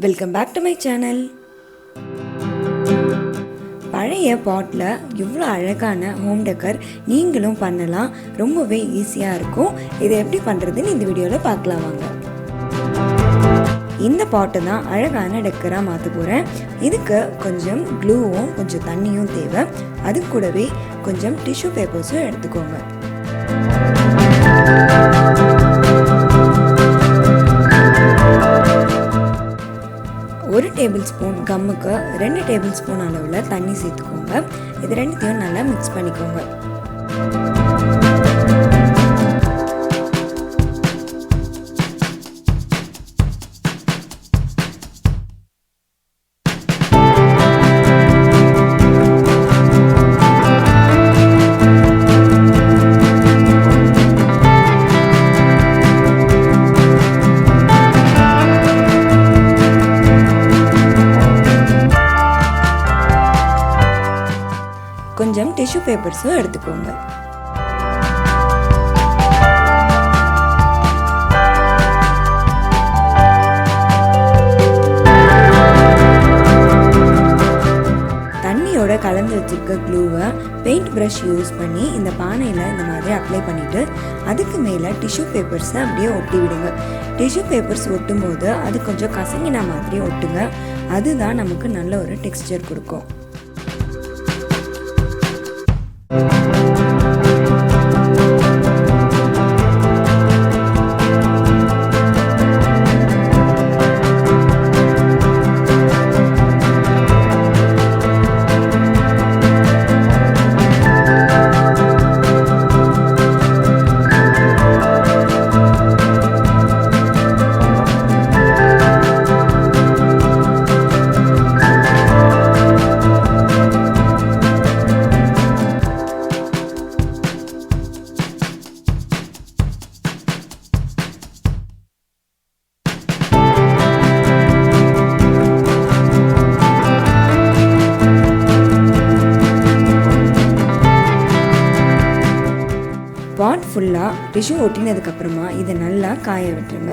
Welcome back to my channel. பழைய பாட்டில் இவ்வளோ அழகான ஹோம் டெக்கர் நீங்களும் பண்ணலாம். ரொம்பவே ஈஸியாக இருக்கும். இதை எப்படி பண்ணுறதுன்னு இந்த வீடியோவில் பார்க்கலாம் வாங்க. இந்த பாட்டை தான் அழகான டெக்கராக மாற்ற போகிறேன். இதுக்கு கொஞ்சம் க்ளூவும் கொஞ்சம் தண்ணியும் தேவை. அது கூடவே கொஞ்சம் டிஷ்யூ பேப்பர்ஸும் எடுத்துக்கோங்க. ஒரு டேபிள் ஸ்பூன் கம்முக்கு 2 டேபிள் ஸ்பூன் அளவில் தண்ணி சேர்த்துக்கோங்க. இது ரெண்டுத்தையும் நல்லா மிக்ஸ் பண்ணிக்கோங்க. கொஞ்சம் டிஷ்யூ பேப்பர்ஸும் எடுத்துக்கோங்க. தண்ணியோட கலந்து வச்சிருக்க க்ளூவை பெயிண்ட் ப்ரஷ் யூஸ் பண்ணி இந்த பானையில் இந்த மாதிரி அப்ளை பண்ணிவிட்டு அதுக்கு மேலே டிஷ்யூ பேப்பர்ஸை அப்படியே ஒட்டி விடுங்க. டிஷ்யூ பேப்பர்ஸ் ஒட்டும் போது அது கொஞ்சம் கசங்கின மாதிரி ஒட்டுங்க. அதுதான் நமக்கு நல்ல ஒரு டெக்ஸ்சர் கொடுக்கும். பாட் ஃபுல்லாக டிஷ்யூ ஒட்டினதுக்கப்புறமா இதை நல்லா காய விட்டுருங்க.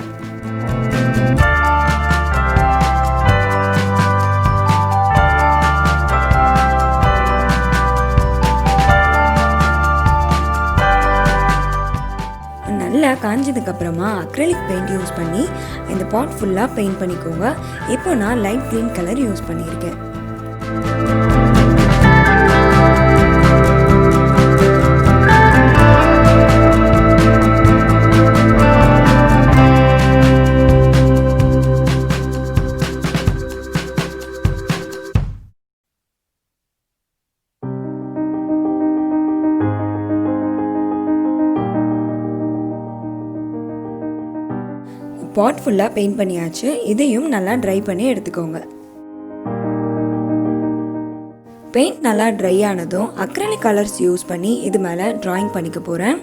நல்லா காஞ்சதுக்கப்புறமா அக்ரிலிக் பெயிண்ட் யூஸ் பண்ணி இந்த பாட் ஃபுல்லாக பெயிண்ட் பண்ணிக்கோங்க. இப்போ நான் லைட் க்ரீன் கலர் யூஸ் பண்ணியிருக்கேன். பாட் ஃபுல்லாக பெயிண்ட் பண்ணியாச்சு. இதையும் நல்லா ட்ரை பண்ணி எடுத்துக்கோங்க. பெயிண்ட் நல்லா ட்ரை ஆனதும் அக்ரிலிக் கலர்ஸ் யூஸ் பண்ணி இது மேலே ட்ராயிங் பண்ணிக்க போகிறேன்.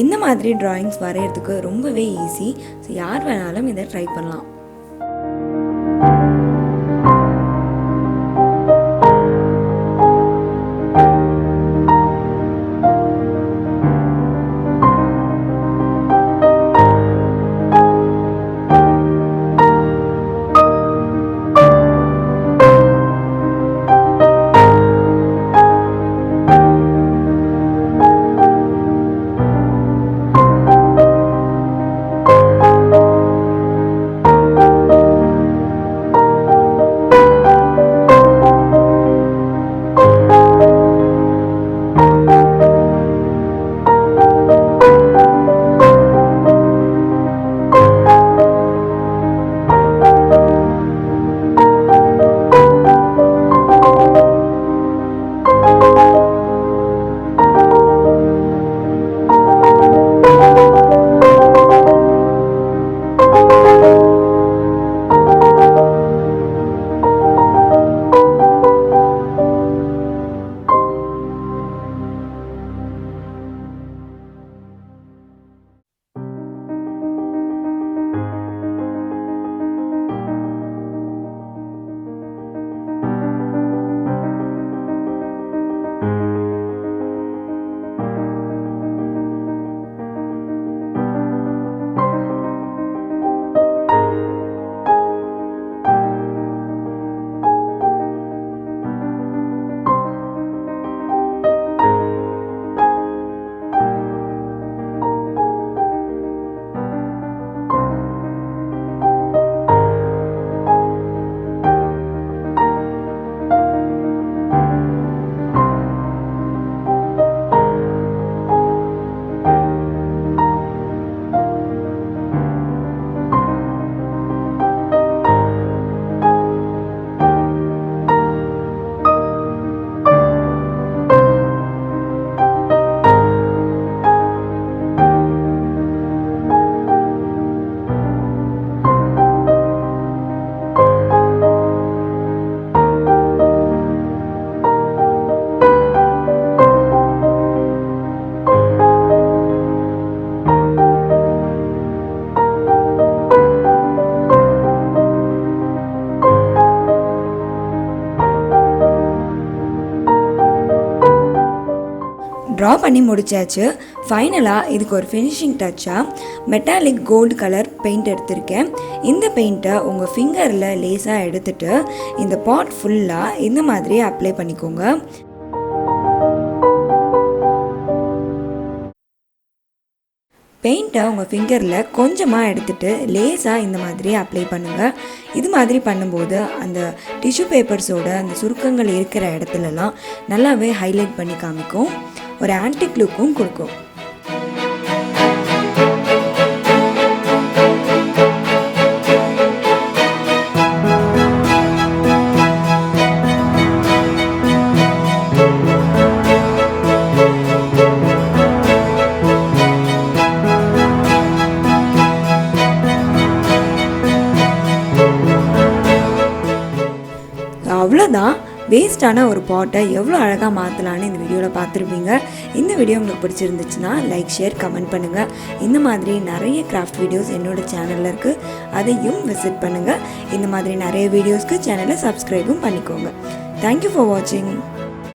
இந்த மாதிரி ட்ராயிங்ஸ் வரைகிறதுக்கு ரொம்பவே ஈஸி. ஸோ யார் வேணாலும் இதை ட்ரை பண்ணலாம். ட்ரா பண்ணி முடிச்சாச்சு. ஃபைனலாக இதுக்கு ஒரு ஃபினிஷிங் டச்சாக மெட்டாலிக் கோல்டு கலர் பெயிண்ட் எடுத்திருக்கேன். இந்த பெயிண்ட்டை உங்கள் ஃபிங்கரில் லேஸாக எடுத்துகிட்டு இந்த பாட் ஃபுல்லாக இந்த மாதிரி அப்ளை பண்ணிக்கோங்க. பெயிண்ட்டை உங்கள் ஃபிங்கரில் கொஞ்சமாக எடுத்துகிட்டு லேஸாக இந்த மாதிரி அப்ளை பண்ணுங்கள். இது மாதிரி பண்ணும்போது அந்த டிஷ்யூ பேப்பர்ஸோட அந்த சுருக்கங்கள் இருக்கிற இடத்துலலாம் நல்லாவே ஹைலைட் பண்ணி காமிக்கும், ஒரு ஆன்டிக் லுக்கும் கொடுக்கும். அவ்வளோதான், வேஸ்டான ஒரு பாட்டை எவ்வளோ அழகாக மாற்றலான்னு இந்த வீடியோவில் பார்த்துருப்பீங்க. இந்த வீடியோ உங்களுக்கு பிடிச்சிருந்துச்சுன்னா லைக், ஷேர், கமெண்ட் பண்ணுங்கள். இந்த மாதிரி நிறைய கிராஃப்ட் வீடியோஸ் என்னோடய சேனலில் இருக்குது, அதையும் விசிட் பண்ணுங்கள். இந்த மாதிரி நிறைய வீடியோஸ்க்கு சேனலை சப்ஸ்கிரைபும் பண்ணிக்கோங்க. தேங்க்யூ ஃபார் வாட்சிங்.